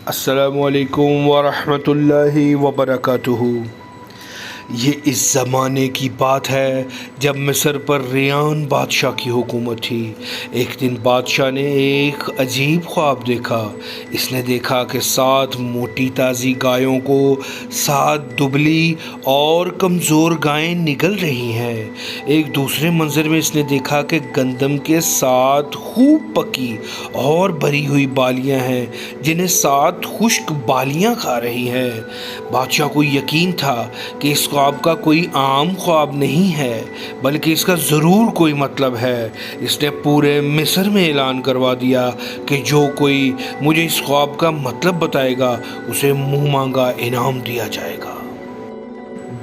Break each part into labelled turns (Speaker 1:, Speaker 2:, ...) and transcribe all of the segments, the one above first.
Speaker 1: السلام علیکم ورحمۃ اللہ وبرکاتہ۔ یہ اس زمانے کی بات ہے جب مصر پر ریان بادشاہ کی حکومت تھی۔ ایک دن بادشاہ نے ایک عجیب خواب دیکھا۔ اس نے دیکھا کہ 7 موٹی تازی گایوں کو 7 دبلی اور کمزور گائیں نگل رہی ہیں۔ ایک دوسرے منظر میں اس نے دیکھا کہ گندم کے 7 خوب پکی اور بھری ہوئی بالیاں ہیں جنہیں 7 خشک بالیاں کھا رہی ہیں۔ بادشاہ کو یقین تھا کہ اس خواب کا کوئی عام خواب نہیں ہے بلکہ اس کا ضرور کوئی مطلب ہے۔ اس نے پورے مصر میں اعلان کروا دیا کہ جو کوئی مجھے اس خواب کا مطلب بتائے گا اسے منہ مانگا انعام دیا جائے گا۔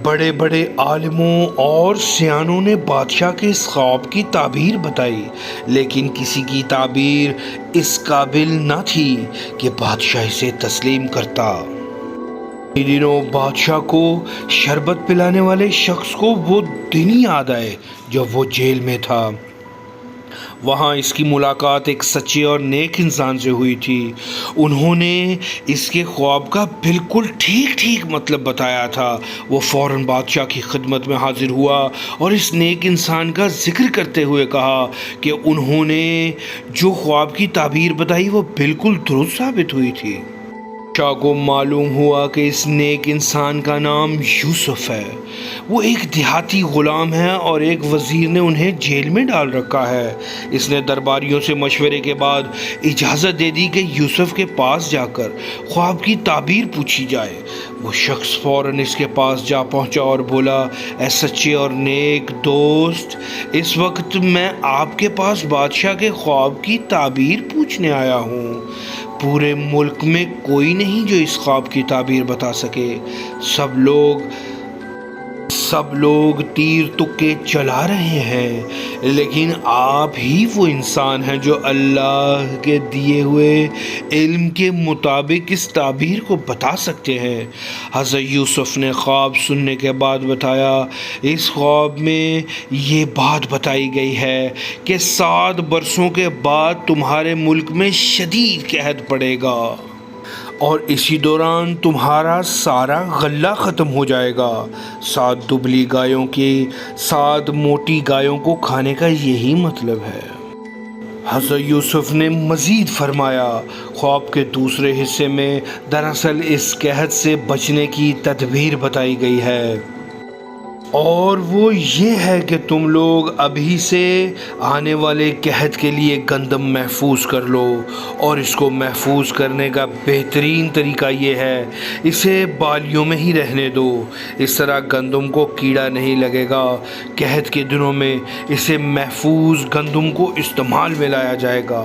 Speaker 1: بڑے بڑے عالموں اور سیانوں نے بادشاہ کے اس خواب کی تعبیر بتائی، لیکن کسی کی تعبیر اس قابل نہ تھی کہ بادشاہ اسے تسلیم کرتا۔ ان دنوں بادشاہ کو شربت پلانے والے شخص کو وہ دن یاد آئے جب وہ جیل میں تھا۔ وہاں اس کی ملاقات ایک سچے اور نیک انسان سے ہوئی تھی۔ انہوں نے اس کے خواب کا بالکل ٹھیک مطلب بتایا تھا۔ وہ فوراً بادشاہ کی خدمت میں حاضر ہوا اور اس نیک انسان کا ذکر کرتے ہوئے کہا کہ انہوں نے جو خواب کی تعبیر بتائی وہ بالکل درست ثابت ہوئی تھی۔ بادشاہ کو معلوم ہوا کہ اس نیک انسان کا نام یوسف ہے۔ وہ ایک دیہاتی غلام ہے اور ایک وزیر نے انہیں جیل میں ڈال رکھا ہے۔ اس نے درباریوں سے مشورے کے بعد اجازت دے دی کہ یوسف کے پاس جا کر خواب کی تعبیر پوچھی جائے۔ وہ شخص فوراً اس کے پاس جا پہنچا اور بولا، اے سچے اور نیک دوست، اس وقت میں آپ کے پاس بادشاہ کے خواب کی تعبیر پوچھنے آیا ہوں۔ پورے ملک میں کوئی نہیں جو اس خواب کی تعبیر بتا سکے۔ سب لوگ تیر تکے چلا رہے ہیں، لیکن آپ ہی وہ انسان ہیں جو اللہ کے دیے ہوئے علم کے مطابق اس تعبیر کو بتا سکتے ہیں۔ حضرت یوسف نے خواب سننے کے بعد بتایا، اس خواب میں یہ بات بتائی گئی ہے کہ 7 برسوں کے بعد تمہارے ملک میں شدید قحط پڑے گا اور اسی دوران تمہارا سارا غلہ ختم ہو جائے گا۔ 7 دبلی گایوں کی 7 موٹی گایوں کو کھانے کا یہی مطلب ہے۔ حضرت یوسف نے مزید فرمایا، خواب کے دوسرے حصے میں دراصل اس قحط سے بچنے کی تدبیر بتائی گئی ہے، اور وہ یہ ہے کہ تم لوگ ابھی سے آنے والے قحط کے لیے گندم محفوظ کر لو، اور اس کو محفوظ کرنے کا بہترین طریقہ یہ ہے اسے بالیوں میں ہی رہنے دو۔ اس طرح گندم کو کیڑا نہیں لگے گا۔ قحط کے دنوں میں اسے محفوظ گندم کو استعمال میں لایا جائے گا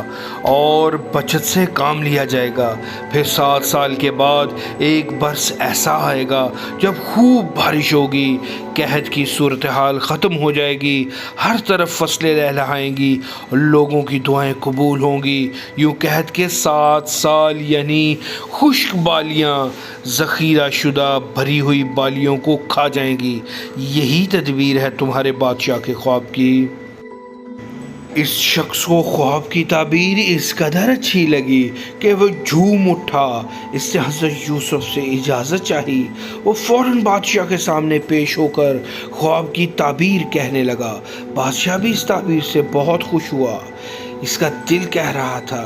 Speaker 1: اور بچت سے کام لیا جائے گا۔ پھر 7 سال کے بعد ایک برس ایسا آئے گا جب خوب بارش ہوگی، قحط کی صورتحال ختم ہو جائے گی، ہر طرف فصلیں لہلہائیں گی، لوگوں کی دعائیں قبول ہوں گی۔ یوں قحط کے 7 سال یعنی خشک بالیاں ذخیرہ شدہ بھری ہوئی بالیوں کو کھا جائیں گی۔ یہی تدبیر ہے تمہارے بادشاہ کے خواب کی۔ اس شخص کو خواب کی تعبیر اس قدر اچھی لگی کہ وہ جھوم اٹھا۔ اس نے حضرت یوسف سے اجازت چاہی۔ وہ فوراً بادشاہ کے سامنے پیش ہو کر خواب کی تعبیر کہنے لگا۔ بادشاہ بھی اس تعبیر سے بہت خوش ہوا۔ اس کا دل کہہ رہا تھا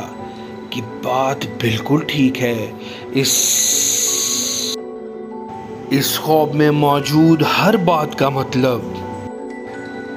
Speaker 1: کہ بات بالکل ٹھیک ہے۔ اس خواب میں موجود ہر بات کا مطلب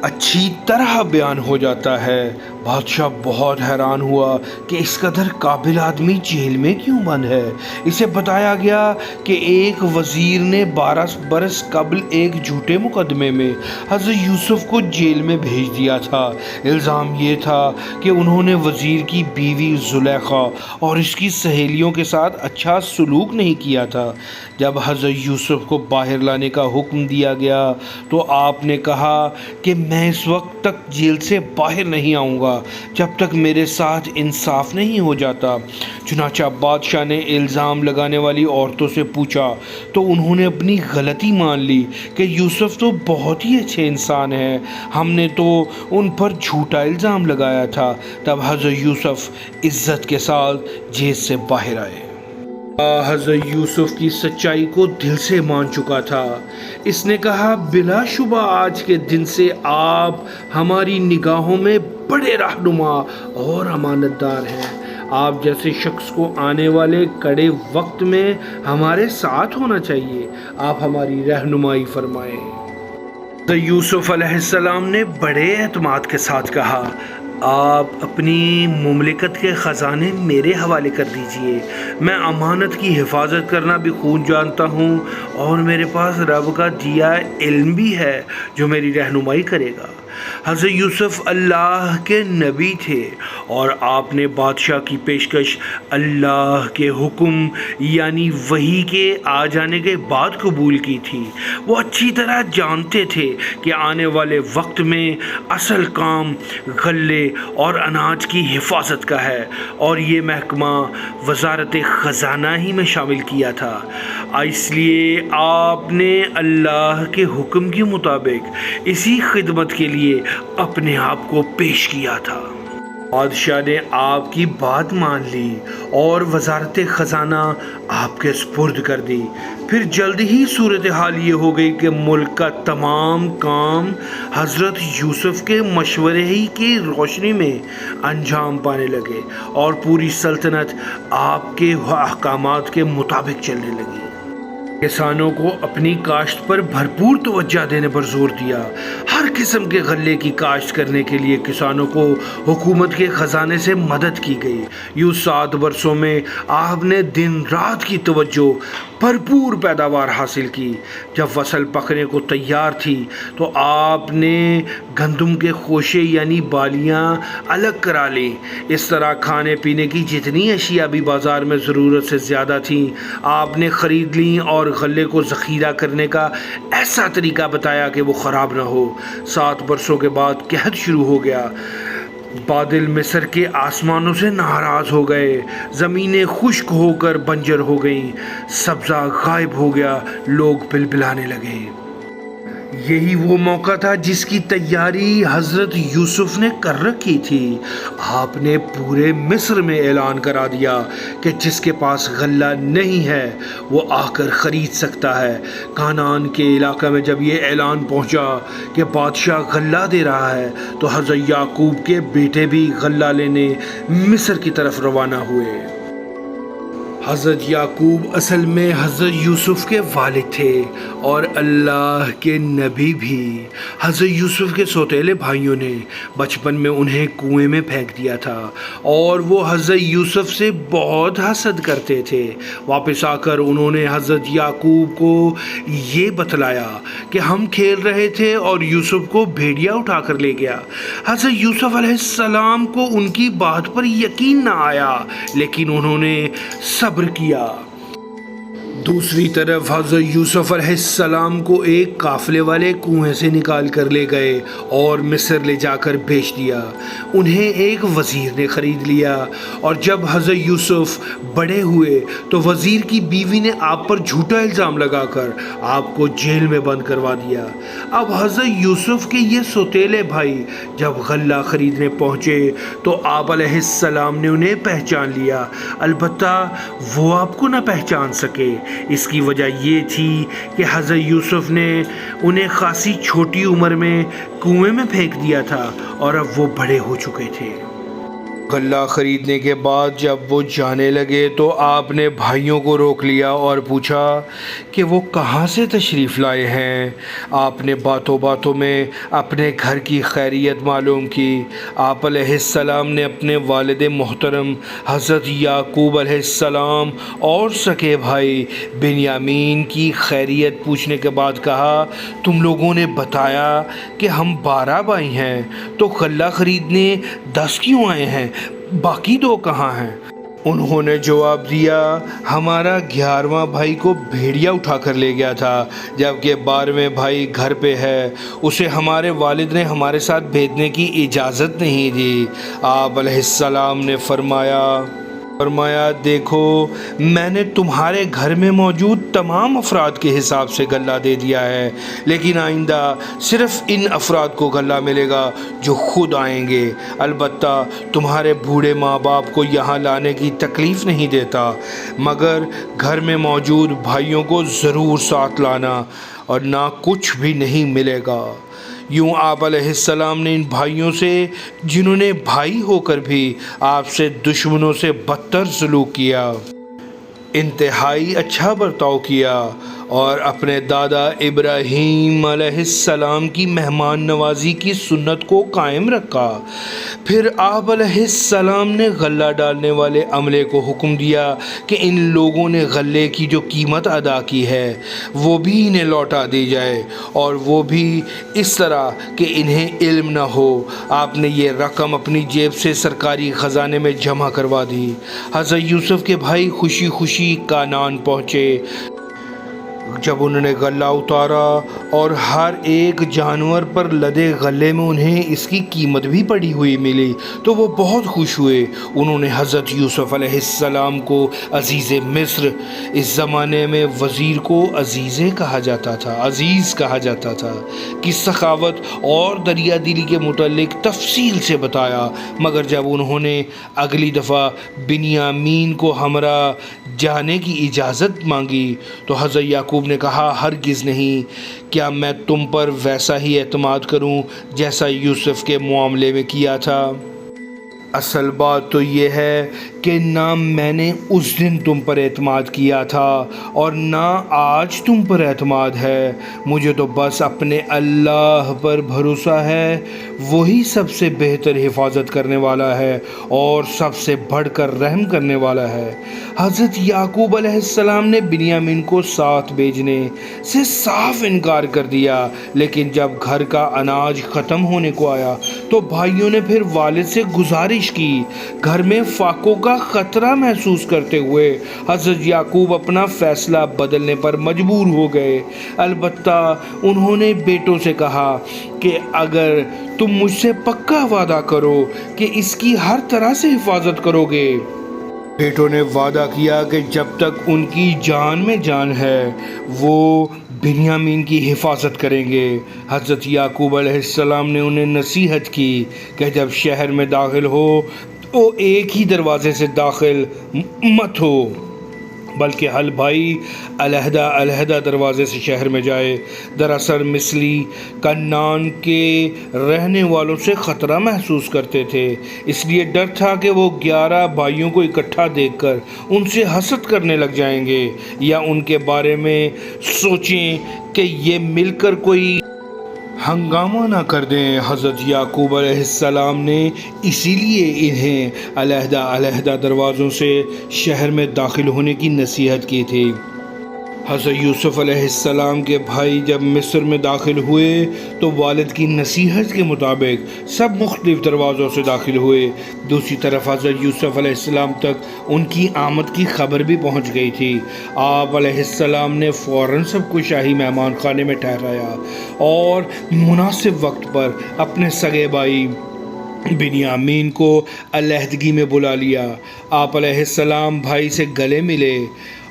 Speaker 1: اچھی طرح بیان ہو جاتا ہے۔ بادشاہ بہت حیران ہوا کہ اس قدر قابل آدمی جیل میں کیوں بند ہے۔ اسے بتایا گیا کہ ایک وزیر نے 12 برس قبل ایک جھوٹے مقدمے میں حضرت یوسف کو جیل میں بھیج دیا تھا۔ الزام یہ تھا کہ انہوں نے وزیر کی بیوی زلیخا اور اس کی سہیلیوں کے ساتھ اچھا سلوک نہیں کیا تھا۔ جب حضرت یوسف کو باہر لانے کا حکم دیا گیا تو آپ نے کہا کہ میں اس وقت تک جیل سے باہر نہیں آؤں گا جب تک میرے ساتھ انصاف نہیں ہو جاتا۔ چنانچہ بادشاہ نے الزام لگانے والی عورتوں سے پوچھا تو انہوں نے اپنی غلطی مان لی کہ یوسف تو بہت ہی اچھے انسان ہیں، ہم نے تو ان پر جھوٹا الزام لگایا تھا۔ تب حضرت یوسف عزت کے ساتھ جیل سے باہر آئے۔ حضرت یوسف کی سچائی کو دل سے مان چکا تھا۔ اس نے کہا بلا شبہ آج کے دن سے آپ ہماری نگاہوں میں بڑے رہنما اور امانت دار ہیں۔ آپ جیسے شخص کو آنے والے کڑے وقت میں ہمارے ساتھ ہونا چاہیے۔ آپ ہماری رہنمائی فرمائیں۔ حضرت یوسف علیہ السلام نے بڑے اعتماد کے ساتھ کہا آپ اپنی مملکت کے خزانے میرے حوالے کر دیجئے۔ میں امانت کی حفاظت کرنا بھی خوب جانتا ہوں اور میرے پاس رب کا دیا علم بھی ہے جو میری رہنمائی کرے گا۔ حضرت یوسف اللہ کے نبی تھے اور آپ نے بادشاہ کی پیشکش اللہ کے حکم یعنی وحی کے آ جانے کے بعد قبول کی تھی۔ وہ اچھی طرح جانتے تھے کہ آنے والے وقت میں اصل کام غلے اور اناج کی حفاظت کا ہے اور یہ محکمہ وزارت خزانہ ہی میں شامل کیا تھا۔ اس لیے آپ نے اللہ کے حکم کے مطابق اسی خدمت کے لیے اپنے آپ کو پیش کیا تھا۔ بادشاہ نے آپ کی بات مان لی اور وزارت خزانہ آپ کے سپرد کر دی۔ پھر جلد ہی صورتحال یہ ہو گئی کہ ملک کا تمام کام حضرت یوسف کے مشورے ہی کی روشنی میں انجام پانے لگے اور پوری سلطنت آپ کے احکامات کے مطابق چلنے لگی۔ کسانوں کو اپنی کاشت پر بھرپور توجہ دینے پر زور دیا۔ ہر قسم کے غلے کی کاشت کرنے کے لیے کسانوں کو حکومت کے خزانے سے مدد کی گئی۔ یوں 7 برسوں میں آپ نے دن رات کی توجہ بھرپور پیداوار حاصل کی۔ جب فصل پکنے کو تیار تھی تو آپ نے گندم کے خوشے یعنی بالیاں الگ کرا لیں۔ اس طرح کھانے پینے کی جتنی اشیاء بھی بازار میں ضرورت سے زیادہ تھیں آپ نے خرید لیں اور غلے کو ذخیرہ کرنے کا ایسا طریقہ بتایا کہ وہ خراب نہ ہو۔ 7 برسوں کے بعد قحط شروع ہو گیا۔ بادل مصر کے آسمانوں سے ناراض ہو گئے، زمینیں خشک ہو کر بنجر ہو گئیں، سبزہ غائب ہو گیا، لوگ بلبلانے لگے۔ یہی وہ موقع تھا جس کی تیاری حضرت یوسف نے کر رکھی تھی۔ آپ نے پورے مصر میں اعلان کرا دیا کہ جس کے پاس غلہ نہیں ہے وہ آ کر خرید سکتا ہے۔ کانان کے علاقے میں جب یہ اعلان پہنچا کہ بادشاہ غلہ دے رہا ہے تو حضرت یعقوب کے بیٹے بھی غلہ لینے مصر کی طرف روانہ ہوئے۔ حضرت یعقوب اصل میں حضرت یوسف کے والد تھے اور اللہ کے نبی بھی۔ حضرت یوسف کے سوتیلے بھائیوں نے بچپن میں انہیں کنویں میں پھینک دیا تھا اور وہ حضرت یوسف سے بہت حسد کرتے تھے۔ واپس آ کر انہوں نے حضرت یعقوب کو یہ بتلایا کہ ہم کھیل رہے تھے اور یوسف کو بھیڑیا اٹھا کر لے گیا۔ حضرت یوسف علیہ السلام کو ان کی بات پر یقین نہ آیا لیکن انہوں نے صبر کیا۔ دوسری طرف حضرت یوسف علیہ السلام کو ایک قافلے والے کنویں سے نکال کر لے گئے اور مصر لے جا کر بیچ دیا۔ انہیں ایک وزیر نے خرید لیا اور جب حضرت یوسف بڑے ہوئے تو وزیر کی بیوی نے آپ پر جھوٹا الزام لگا کر آپ کو جیل میں بند کروا دیا۔ اب حضرت یوسف کے یہ سوتیلے بھائی جب غلہ خریدنے پہنچے تو آپ علیہ السلام نے انہیں پہچان لیا، البتہ وہ آپ کو نہ پہچان سکے۔ اس کی وجہ یہ تھی کہ حضرت یوسف نے انہیں خاصی چھوٹی عمر میں کنویں میں پھینک دیا تھا اور اب وہ بڑے ہو چکے تھے۔ غلہ خریدنے کے بعد جب وہ جانے لگے تو آپ نے بھائیوں کو روک لیا اور پوچھا کہ وہ کہاں سے تشریف لائے ہیں۔ آپ نے باتوں باتوں میں اپنے گھر کی خیریت معلوم کی۔ آپ علیہ السلام نے اپنے والد محترم حضرت یعقوب علیہ السلام اور سکے بھائی بنیامین کی خیریت پوچھنے کے بعد کہا تم لوگوں نے بتایا کہ ہم 12 بھائی ہیں تو غلہ خریدنے 10 کیوں آئے ہیں؟ باقی 2 کہاں ہیں؟ انہوں نے جواب دیا ہمارا 11واں بھائی کو بھیڑیا اٹھا کر لے گیا تھا جبکہ 12ویں بھائی گھر پہ ہے، اسے ہمارے والد نے ہمارے ساتھ بھیجنے کی اجازت نہیں دی۔ آپ علیہ السلام نے فرمایا فرمایا دیکھو میں نے تمہارے گھر میں موجود تمام افراد کے حساب سے غلہ دے دیا ہے، لیکن آئندہ صرف ان افراد کو غلہ ملے گا جو خود آئیں گے، البتہ تمہارے بوڑھے ماں باپ کو یہاں لانے کی تکلیف نہیں دیتا، مگر گھر میں موجود بھائیوں کو ضرور ساتھ لانا اور نہ کچھ بھی نہیں ملے گا۔ یوں آپ علیہ السلام نے ان بھائیوں سے، جنہوں نے بھائی ہو کر بھی آپ سے دشمنوں سے بدتر سلوک کیا، انتہائی اچھا برتاؤ کیا اور اپنے دادا ابراہیم علیہ السلام کی مہمان نوازی کی سنت کو قائم رکھا۔ پھر آپ علیہ السلام نے غلہ ڈالنے والے عملے کو حکم دیا کہ ان لوگوں نے غلے کی جو قیمت ادا کی ہے وہ بھی انہیں لوٹا دی جائے، اور وہ بھی اس طرح کہ انہیں علم نہ ہو۔ آپ نے یہ رقم اپنی جیب سے سرکاری خزانے میں جمع کروا دی۔ حضرت یوسف کے بھائی خوشی خوشی کانان پہنچے۔ جب انہوں نے غلہ اتارا اور ہر ایک جانور پر لدے غلے میں انہیں اس کی قیمت بھی پڑی ہوئی ملی تو وہ بہت خوش ہوئے۔ انہوں نے حضرت یوسف علیہ السلام کو عزیز مصر، اس زمانے میں وزیر کو عزیز کہا جاتا تھا، کی سخاوت اور دریا دلی کے متعلق تفصیل سے بتایا، مگر جب انہوں نے اگلی دفعہ بنیامین کو ہمراہ جانے کی اجازت مانگی تو حضرت یعقوب نے کہا ہرگز نہیں، کیا میں تم پر ویسا ہی اعتماد کروں جیسا یوسف کے معاملے میں کیا تھا؟ اصل بات تو یہ ہے کہ نہ میں نے اس دن تم پر اعتماد کیا تھا اور نہ آج تم پر اعتماد ہے، مجھے تو بس اپنے اللہ پر بھروسہ ہے، وہی سب سے بہتر حفاظت کرنے والا ہے اور سب سے بڑھ کر رحم کرنے والا ہے۔ حضرت یعقوب علیہ السلام نے بنیامین کو ساتھ بھیجنے سے صاف انکار کر دیا، لیکن جب گھر کا اناج ختم ہونے کو آیا تو بھائیوں نے پھر والد سے گزارش کی۔ گھر میں فاقوں کا خطرہ محسوس کرتے ہوئے حضرت یعقوب اپنا فیصلہ بدلنے پر مجبور ہو گئے، البتہ انہوں نے بیٹوں سے کہا کہ اگر تم مجھ سے پکا وعدہ کرو کہ اس کی ہر طرح سے حفاظت کرو گے۔ بیٹوں نے وعدہ کیا کہ جب تک ان کی جان میں جان ہے وہ بنیامین کی حفاظت کریں گے۔ حضرت یعقوب علیہ السلام نے انہیں نصیحت کی کہ جب شہر میں داخل ہو تو ایک ہی دروازے سے داخل مت ہو، بلکہ ہر بھائی علیحدہ علیحدہ دروازے سے شہر میں جائے۔ دراصل مصری کنعان کے رہنے والوں سے خطرہ محسوس کرتے تھے، اس لیے ڈر تھا کہ وہ 11 بھائیوں کو اکٹھا دیکھ کر ان سے حسد کرنے لگ جائیں گے یا ان کے بارے میں سوچیں کہ یہ مل کر کوئی ہنگامہ نہ کر دیں۔ حضرت یعقوب علیہ السلام نے اسی لیے انہیں علیحدہ علیحدہ دروازوں سے شہر میں داخل ہونے کی نصیحت کی تھی۔ حضرت یوسف علیہ السلام کے بھائی جب مصر میں داخل ہوئے تو والد کی نصیحت کے مطابق سب مختلف دروازوں سے داخل ہوئے۔ دوسری طرف حضرت یوسف علیہ السلام تک ان کی آمد کی خبر بھی پہنچ گئی تھی۔ آپ علیہ السلام نے فوراً سب کو شاہی مہمان خانے میں ٹھہرایا اور مناسب وقت پر اپنے سگے بھائی بنیامین کو علیحدگی میں بلا لیا۔ آپ علیہ السلام بھائی سے گلے ملے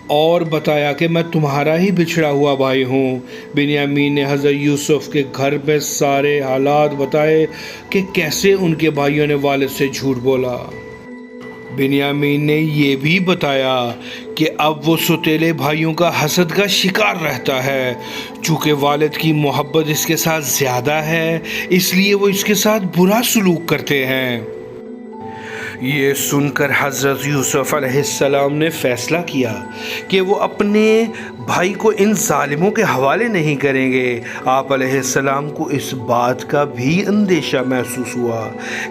Speaker 1: اور بتایا کہ میں تمہارا ہی بچھڑا ہوا بھائی ہوں۔ بنیامین نے حضرت یوسف کے گھر میں سارے حالات بتائے کہ کیسے ان کے بھائیوں نے والد سے جھوٹ بولا۔ بنیامین نے یہ بھی بتایا کہ اب وہ سوتیلے بھائیوں کا حسد کا شکار رہتا ہے، چونکہ والد کی محبت اس کے ساتھ زیادہ ہے اس لیے وہ اس کے ساتھ برا سلوک کرتے ہیں۔ یہ سن کر حضرت یوسف علیہ السلام نے فیصلہ کیا کہ وہ اپنے بھائی کو ان ظالموں کے حوالے نہیں کریں گے۔ آپ علیہ السلام کو اس بات کا بھی اندیشہ محسوس ہوا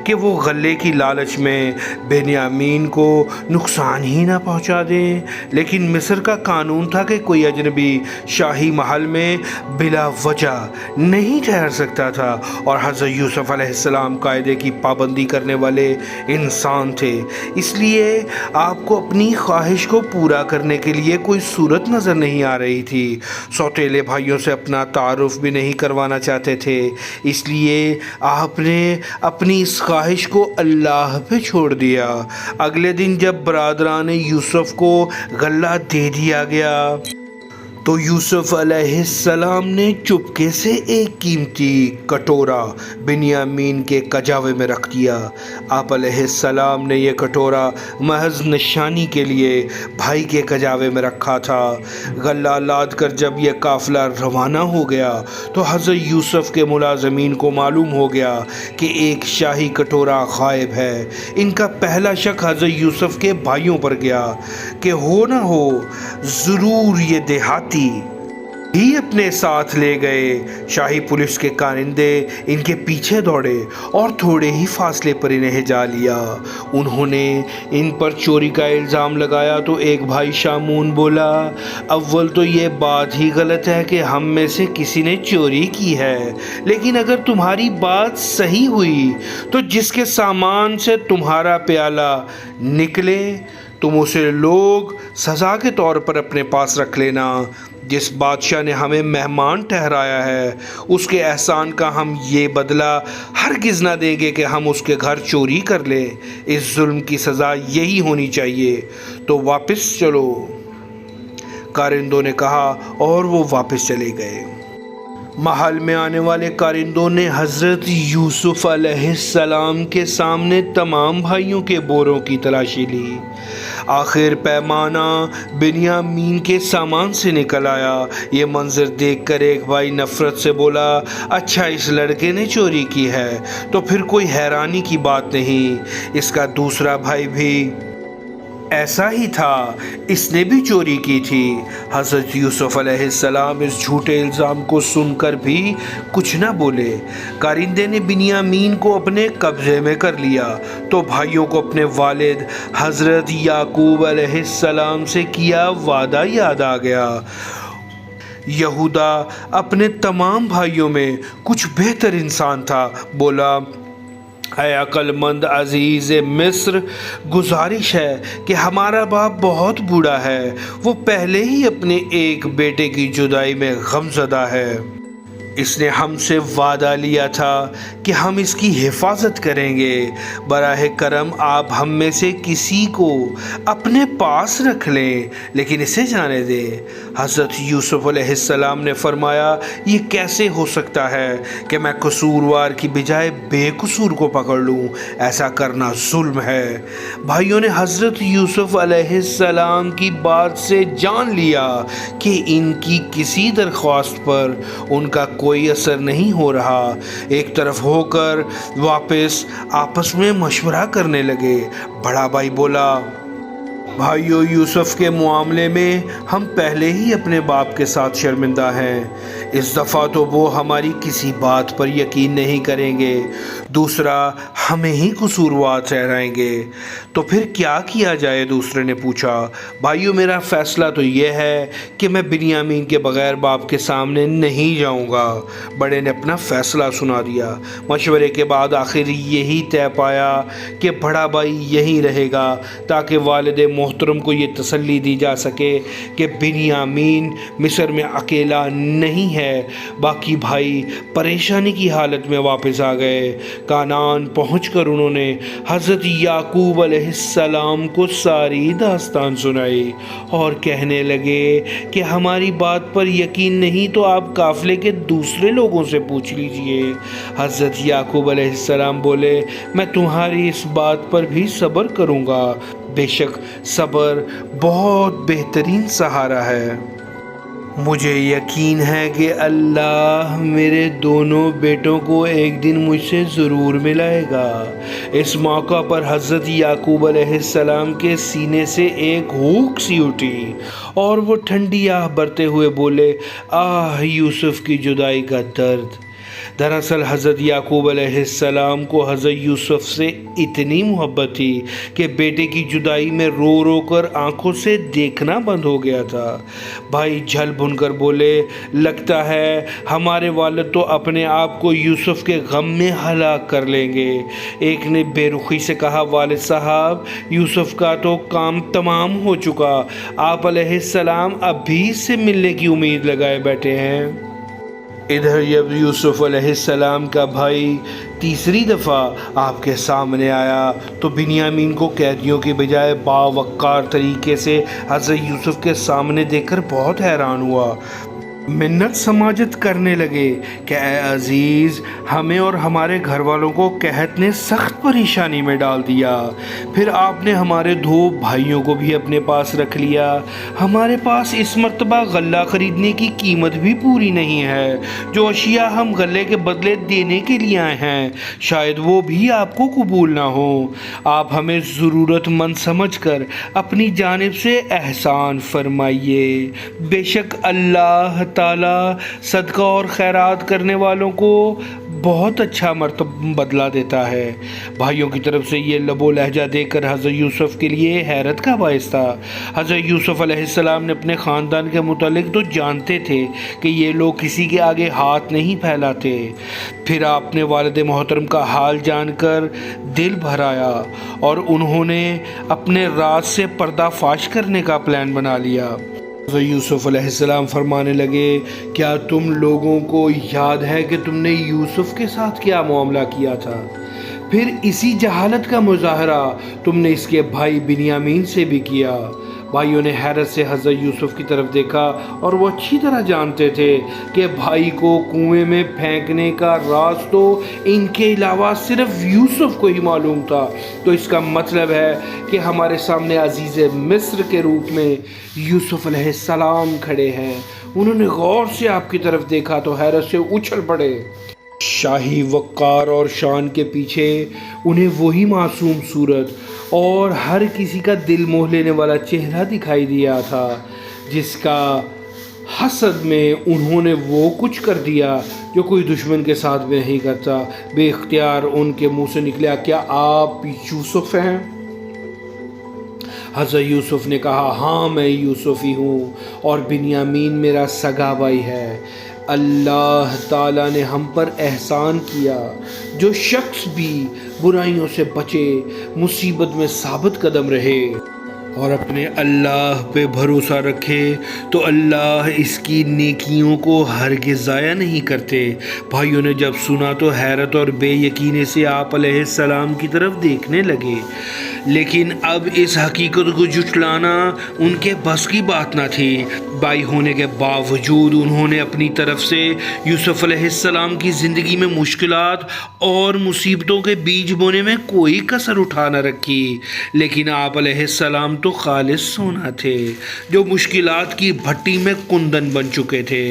Speaker 1: کہ وہ غلے کی لالچ میں بنیامین کو نقصان ہی نہ پہنچا دیں، لیکن مصر کا قانون تھا کہ کوئی اجنبی شاہی محل میں بلا وجہ نہیں ٹھہر سکتا تھا، اور حضرت یوسف علیہ السلام قاعدے کی پابندی کرنے والے انسان انسان تھے، اس لیے آپ کو اپنی خواہش کو پورا کرنے کے لیے کوئی صورت نظر نہیں آ رہی تھی۔ سوتیلے بھائیوں سے اپنا تعارف بھی نہیں کروانا چاہتے تھے، اس لیے آپ نے اپنی اس خواہش کو اللہ پہ چھوڑ دیا۔ اگلے دن جب برادران یوسف کو غلہ دے دیا گیا تو یوسف علیہ السلام نے چپکے سے ایک قیمتی کٹورا بنیامین کے کجاوے میں رکھ دیا۔ آپ علیہ السلام نے یہ کٹورا محض نشانی کے لیے بھائی کے کجاوے میں رکھا تھا۔ غلہ لاد کر جب یہ قافلہ روانہ ہو گیا تو حضرت یوسف کے ملازمین کو معلوم ہو گیا کہ ایک شاہی کٹورا غائب ہے۔ ان کا پہلا شک حضرت یوسف کے بھائیوں پر گیا کہ ہو نہ ہو ضرور یہ دیہاتی ہی اپنے ساتھ لے گئے۔ شاہی پولیس کے کارندے ان کے پیچھے دوڑے اور تھوڑے ہی فاصلے پر انہیں جا لیا۔ انہوں نے ان پر چوری کا الزام لگایا تو ایک بھائی شامون بولا، اول تو یہ بات ہی غلط ہے کہ ہم میں سے کسی نے چوری کی ہے، لیکن اگر تمہاری بات صحیح ہوئی تو جس کے سامان سے تمہارا پیالہ نکلے تم اسے لوگ سزا کے طور پر اپنے پاس رکھ لینا۔ جس بادشاہ نے ہمیں مہمان ٹھہرایا ہے اس کے احسان کا ہم یہ بدلہ ہرگز نہ دیں گے کہ ہم اس کے گھر چوری کر لیں۔ اس ظلم کی سزا یہی ہونی چاہیے، تو واپس چلو۔ کارندوں نے کہا اور وہ واپس چلے گئے۔ محل میں آنے والے کارندوں نے حضرت یوسف علیہ السلام کے سامنے تمام بھائیوں کے بوروں کی تلاشی لی۔ آخر پیمانہ بنیامین کے سامان سے نکل آیا۔ یہ منظر دیکھ کر ایک بھائی نفرت سے بولا، اچھا اس لڑکے نے چوری کی ہے تو پھر کوئی حیرانی کی بات نہیں، اس کا دوسرا بھائی بھی ایسا ہی تھا، اس نے بھی چوری کی تھی۔ حضرت یوسف علیہ السلام اس جھوٹے الزام کو سن کر بھی کچھ نہ بولے۔ کارندے نے بنیامین کو اپنے قبضے میں کر لیا تو بھائیوں کو اپنے والد حضرت یعقوب علیہ السلام سے کیا وعدہ یاد آ گیا۔ یہودا اپنے تمام بھائیوں میں کچھ بہتر انسان تھا، بولا، اے عقل مند عزیز مصر، گزارش ہے کہ ہمارا باپ بہت بوڑھا ہے، وہ پہلے ہی اپنے ایک بیٹے کی جدائی میں غم زدہ ہے۔ اس نے ہم سے وعدہ لیا تھا کہ ہم اس کی حفاظت کریں گے، براہ کرم آپ ہم میں سے کسی کو اپنے پاس رکھ لیں لیکن اسے جانے دیں۔ حضرت یوسف علیہ السلام نے فرمایا، یہ کیسے ہو سکتا ہے کہ میں قصوروار کی بجائے بے قصور کو پکڑ لوں؟ ایسا کرنا ظلم ہے۔ بھائیوں نے حضرت یوسف علیہ السلام کی بات سے جان لیا کہ ان کی کسی درخواست پر ان کا کوئی اثر نہیں ہو رہا۔ ایک طرف ہو کر واپس آپس میں مشورہ کرنے لگے۔ بڑا بھائی بولا، بھائیو، یوسف کے معاملے میں ہم پہلے ہی اپنے باپ کے ساتھ شرمندہ ہیں، اس دفعہ تو وہ ہماری کسی بات پر یقین نہیں کریں گے، دوسرا ہمیں ہی قصوروار ٹھہرائیں گے، تو پھر کیا کیا جائے؟ دوسرے نے پوچھا۔ بھائیو، میرا فیصلہ تو یہ ہے کہ میں بنیامین کے بغیر باپ کے سامنے نہیں جاؤں گا۔ بڑے نے اپنا فیصلہ سنا دیا۔ مشورے کے بعد آخر یہی طے پایا کہ بڑا بھائی یہیں رہے گا تاکہ والد محترم کو یہ تسلی دی جا سکے کہ بنیامین مصر میں اکیلا نہیں ہے۔ باقی بھائی پریشانی کی حالت میں واپس آ گئے۔ کانان پہنچ کر انہوں نے حضرت یعقوب علیہ السلام کو ساری داستان سنائی اور کہنے لگے کہ ہماری بات پر یقین نہیں تو آپ قافلے کے دوسرے لوگوں سے پوچھ لیجئے۔ حضرت یعقوب علیہ السلام بولے، میں تمہاری اس بات پر بھی صبر کروں گا، بے شک صبر بہت بہترین سہارا ہے۔ مجھے یقین ہے کہ اللہ میرے دونوں بیٹوں کو ایک دن مجھ سے ضرور ملائے گا۔ اس موقع پر حضرت یعقوب علیہ السلام کے سینے سے ایک ہوک سی اٹھی اور وہ ٹھنڈی آہ بھرتے ہوئے بولے، آہ یوسف کی جدائی کا درد، دراصل حضرت یعقوب علیہ السلام کو حضرت یوسف سے اتنی محبت تھی کہ بیٹے کی جدائی میں رو رو کر آنکھوں سے دیکھنا بند ہو گیا تھا۔ بھائی جھل بھن کر بولے، لگتا ہے ہمارے والد تو اپنے آپ کو یوسف کے غم میں ہلاک کر لیں گے۔ ایک نے بے رخی سے کہا، والد صاحب یوسف کا تو کام تمام ہو چکا، آپ علیہ السلام اب بھی اس سے ملنے کی امید لگائے بیٹھے ہیں۔ ادھر جب یوسف علیہ السلام کا بھائی تیسری دفعہ آپ کے سامنے آیا تو بنیامین کو قیدیوں کی بجائے باوقار طریقے سے حضرت یوسف کے سامنے دیکھ کر بہت حیران ہوا۔ منت سماجت کرنے لگے کہ اے عزیز، ہمیں اور ہمارے گھر والوں کو قحط نے سخت پریشانی میں ڈال دیا، پھر آپ نے ہمارے 2 بھائیوں کو بھی اپنے پاس رکھ لیا۔ ہمارے پاس اس مرتبہ غلہ خریدنے کی قیمت بھی پوری نہیں ہے، جو اشیاء ہم غلے کے بدلے دینے کے لیے آئے ہیں شاید وہ بھی آپ کو قبول نہ ہو۔ آپ ہمیں ضرورت مند سمجھ کر اپنی جانب سے احسان فرمائیے، بے شک اللہ تعالیٰ صدقہ اور خیرات کرنے والوں کو بہت اچھا بدلہ دیتا ہے۔ بھائیوں کی طرف سے یہ لب و لہجہ دیکھ کر حضرت یوسف کے لیے حیرت کا باعث تھا۔ حضرت یوسف علیہ السلام نے اپنے خاندان کے متعلق تو جانتے تھے کہ یہ لوگ کسی کے آگے ہاتھ نہیں پھیلاتے، پھر آپ نے والد محترم کا حال جان کر دل بھر آیا اور انہوں نے اپنے راز سے پردہ فاش کرنے کا پلان بنا لیا۔ حضرت یوسف علیہ السلام فرمانے لگے، کیا تم لوگوں کو یاد ہے کہ تم نے یوسف کے ساتھ کیا معاملہ کیا تھا؟ پھر اسی جہالت کا مظاہرہ تم نے اس کے بھائی بنیامین سے بھی کیا۔ بھائیوں نے حیرت سے حضرت یوسف کی طرف دیکھا اور وہ اچھی طرح جانتے تھے کہ بھائی کو کنویں میں پھینکنے کا راز تو ان کے علاوہ صرف یوسف کو ہی معلوم تھا، تو اس کا مطلب ہے کہ ہمارے سامنے عزیز مصر کے روپ میں یوسف علیہ السلام کھڑے ہیں۔ انہوں نے غور سے آپ کی طرف دیکھا تو حیرت سے اچھل پڑے۔ شاہی وقار اور شان کے پیچھے انہیں وہی معصوم صورت اور ہر کسی کا دل موہ لینے والا چہرہ دکھائی دیا تھا جس کا حسد میں انہوں نے وہ کچھ کر دیا جو کوئی دشمن کے ساتھ بھی نہیں کرتا۔ بے اختیار ان کے منہ سے نکلا، کیا آپ یوسف ہیں؟ حضرت یوسف نے کہا، ہاں میں یوسف ہی ہوں اور بنیامین میرا سگا بھائی ہے۔ اللہ تعالیٰ نے ہم پر احسان کیا، جو شخص بھی برائیوں سے بچے، مصیبت میں ثابت قدم رہے اور اپنے اللہ پہ بھروسہ رکھے تو اللہ اس کی نیکیوں کو ہرگز ضائع نہیں کرتے۔ بھائیوں نے جب سنا تو حیرت اور بے یقینی سے آپ علیہ السلام کی طرف دیکھنے لگے، لیکن اب اس حقیقت کو جھٹلانا ان کے بس کی بات نہ تھی۔ بھائی ہونے کے باوجود انہوں نے اپنی طرف سے یوسف علیہ السلام کی زندگی میں مشکلات اور مصیبتوں کے بیج بونے میں کوئی کسر اٹھا نہ رکھی، لیکن آپ علیہ السلام تو خالص سونا تھے جو مشکلات کی بھٹی میں کندن بن چکے تھے۔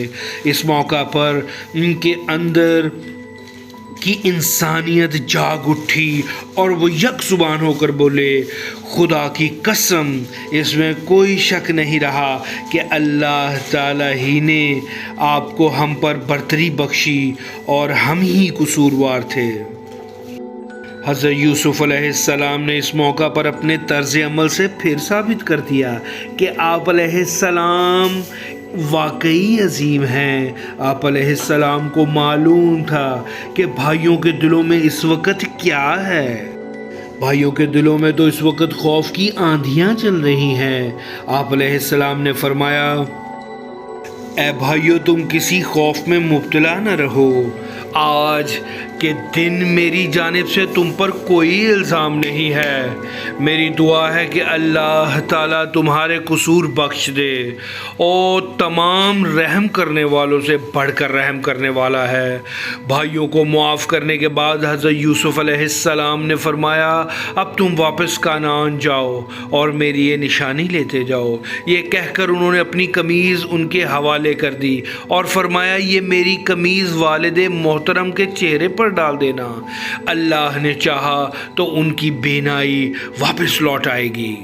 Speaker 1: اس موقع پر ان کے اندر کی انسانیت جاگ اٹھی اور وہ یک زبان ہو کر بولے، خدا کی قسم اس میں کوئی شک نہیں رہا کہ اللہ تعالیٰ ہی نے آپ کو ہم پر برتری بخشی اور ہم ہی قصوروار تھے۔ حضرت یوسف علیہ السلام نے اس موقع پر اپنے طرز عمل سے پھر ثابت کر دیا کہ آپ علیہ السلام واقعی عظیم ہیں۔ آپ علیہ السلام کو معلوم تھا کہ بھائیوں کے دلوں میں اس وقت کیا ہے۔ بھائیوں کے دلوں میں تو اس وقت خوف کی آندھیاں چل رہی ہیں۔ آپ علیہ السلام نے فرمایا، اے بھائیو، تم کسی خوف میں مبتلا نہ رہو۔ آج کے دن میری جانب سے تم پر کوئی الزام نہیں ہے۔ میری دعا ہے کہ اللہ تعالیٰ تمہارے قصور بخش دے اور تمام رحم کرنے والوں سے بڑھ کر رحم کرنے والا ہے۔ بھائیوں کو معاف کرنے کے بعد حضرت یوسف علیہ السلام نے فرمایا، اب تم واپس کنعان جاؤ اور میری یہ نشانی لیتے جاؤ۔ یہ کہہ کر انہوں نے اپنی قمیض ان کے حوالے کر دی اور فرمایا، یہ میری قمیض والد محترم کے چہرے پر ڈال دینا، اللہ نے چاہا تو ان کی بینائی واپس لوٹ آئے گی۔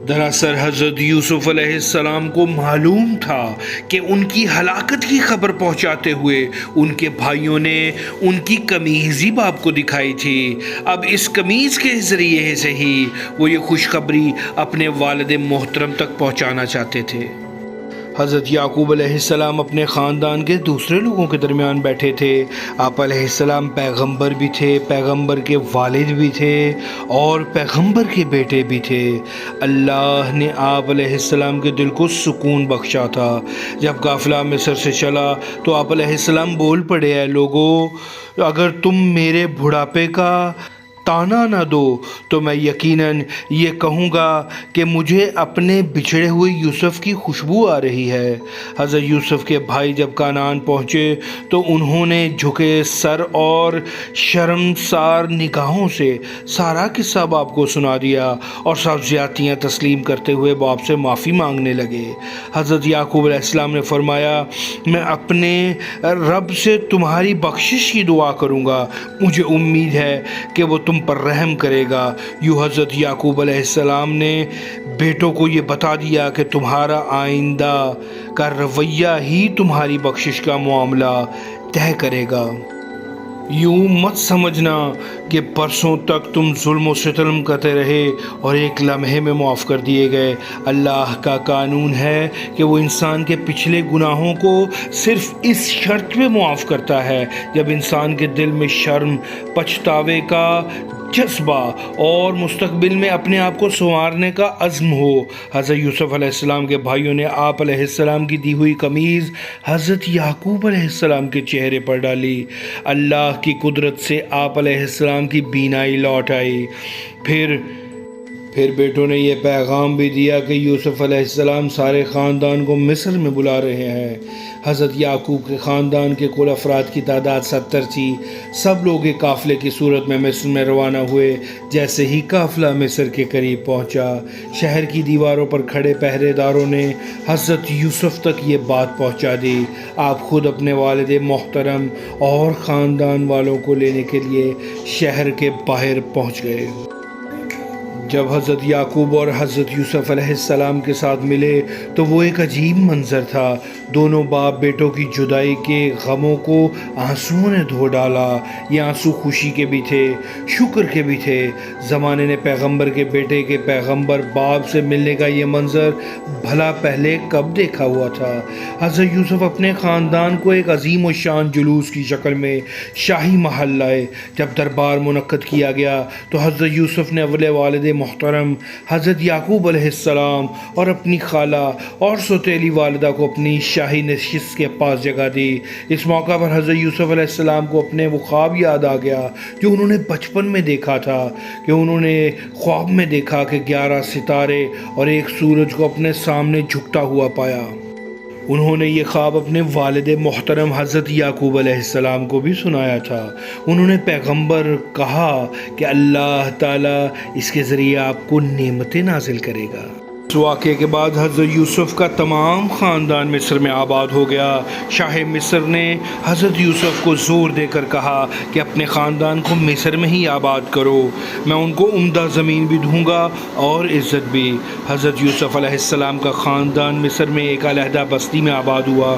Speaker 1: دراصل حضرت یوسف علیہ السلام کو معلوم تھا کہ ان کی ہلاکت کی خبر پہنچاتے ہوئے ان کے بھائیوں نے ان کی قمیض ہی باپ کو دکھائی تھی۔ اب اس قمیض کے ذریعے سے ہی وہ یہ خوشخبری اپنے والد محترم تک پہنچانا چاہتے تھے۔ حضرت یعقوب علیہ السلام اپنے خاندان کے دوسرے لوگوں کے درمیان بیٹھے تھے۔ آپ علیہ السلام پیغمبر بھی تھے، پیغمبر کے والد بھی تھے اور پیغمبر کے بیٹے بھی تھے۔ اللہ نے آپ علیہ السلام کے دل کو سکون بخشا تھا۔ جب قافلہ مصر سے چلا تو آپ علیہ السلام بول پڑے، اے لوگو، اگر تم میرے بڑھاپے کا تانا نہ دو تو میں یقیناً یہ کہوں گا کہ مجھے اپنے بچھڑے ہوئے یوسف کی خوشبو آ رہی ہے۔ حضرت یوسف کے بھائی جب کنعان پہنچے تو انہوں نے جھکے سر اور شرمسار نگاہوں سے سارا قصہ باپ کو سنا دیا اور سب زیادتیاں تسلیم کرتے ہوئے باپ سے معافی مانگنے لگے۔ حضرت یعقوب علیہ السلام نے فرمایا، میں اپنے رب سے تمہاری بخشش کی دعا کروں گا، مجھے امید ہے کہ وہ تم پر رحم کرے گا۔ یوں حضرت یعقوب علیہ السلام نے بیٹوں کو یہ بتا دیا کہ تمہارا آئندہ کا رویہ ہی تمہاری بخشش کا معاملہ طے کرے گا۔ یوں مت سمجھنا کہ پرسوں تک تم ظلم و ستم کرتے رہے اور ایک لمحے میں معاف کر دیے گئے۔ اللہ کا قانون ہے کہ وہ انسان کے پچھلے گناہوں کو صرف اس شرط پہ معاف کرتا ہے جب انسان کے دل میں شرم، پچھتاوے کا جذبہ اور مستقبل میں اپنے آپ کو سنوارنے کا عزم ہو۔ حضرت یوسف علیہ السلام کے بھائیوں نے آپ علیہ السلام کی دی ہوئی قمیض حضرت یعقوب علیہ السلام کے چہرے پر ڈالی۔ اللہ کی قدرت سے آپ علیہ السلام کی بینائی لوٹ آئی۔ پھر بیٹوں نے یہ پیغام بھی دیا کہ یوسف علیہ السلام سارے خاندان کو مصر میں بلا رہے ہیں۔ حضرت یعقوب کے خاندان کے کل افراد کی تعداد 70 تھی۔ سب لوگ ایک قافلے کی صورت میں مصر میں روانہ ہوئے۔ جیسے ہی قافلہ مصر کے قریب پہنچا، شہر کی دیواروں پر کھڑے پہرے داروں نے حضرت یوسف تک یہ بات پہنچا دی۔ آپ خود اپنے والد محترم اور خاندان والوں کو لینے کے لیے شہر کے باہر پہنچ گئے۔ جب حضرت یعقوب اور حضرت یوسف علیہ السلام کے ساتھ ملے تو وہ ایک عجیب منظر تھا۔ دونوں باپ بیٹوں کی جدائی کے غموں کو آنسوؤں نے دھو ڈالا۔ یہ آنسو خوشی کے بھی تھے، شکر کے بھی تھے۔ زمانے نے پیغمبر کے بیٹے کے پیغمبر باپ سے ملنے کا یہ منظر بھلا پہلے کب دیکھا ہوا تھا؟ حضرت یوسف اپنے خاندان کو ایک عظیم و شان جلوس کی شکل میں شاہی محل لائے۔ جب دربار منعقد کیا گیا تو حضرت یوسف نے اول والد محترم حضرت یعقوب علیہ السلام اور اپنی خالہ اور سوتیلی والدہ کو اپنی شاہی نشست کے پاس جگہ دی۔ اس موقع پر حضرت یوسف علیہ السلام کو اپنے وہ خواب یاد آ گیا جو انہوں نے بچپن میں دیکھا تھا، کہ انہوں نے خواب میں دیکھا کہ 11 ستارے اور ایک سورج کو اپنے سامنے جھکتا ہوا پایا۔ انہوں نے یہ خواب اپنے والد محترم حضرت یعقوب علیہ السلام کو بھی سنایا تھا۔ انہوں نے پیغمبر کہا کہ اللہ تعالیٰ اس کے ذریعے آپ کو نعمتیں نازل کرے گا۔ اس واقعے کے بعد حضرت یوسف کا تمام خاندان مصر میں آباد ہو گیا۔ شاہ مصر نے حضرت یوسف کو زور دے کر کہا کہ اپنے خاندان کو مصر میں ہی آباد کرو، میں ان کو عمدہ زمین بھی دوں گا اور عزت بھی۔ حضرت یوسف علیہ السلام کا خاندان مصر میں ایک علیحدہ بستی میں آباد ہوا۔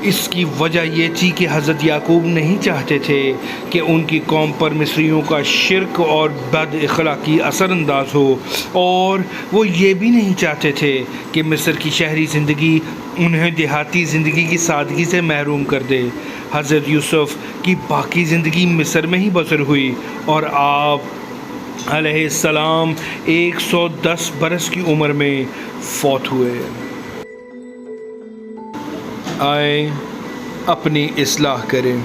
Speaker 1: اس کی وجہ یہ تھی کہ حضرت یعقوب نہیں چاہتے تھے کہ ان کی قوم پر مصریوں کا شرک اور بد اخلاقی اثر انداز ہو، اور وہ یہ بھی نہیں چاہتے تھے کہ مصر کی شہری زندگی انہیں دیہاتی زندگی کی سادگی سے محروم کر دے۔ حضرت یوسف کی باقی زندگی مصر میں ہی بسر ہوئی اور آپ علیہ السلام 110 برس کی عمر میں فوت ہوئے۔ آئیں اپنی اصلاح کریں۔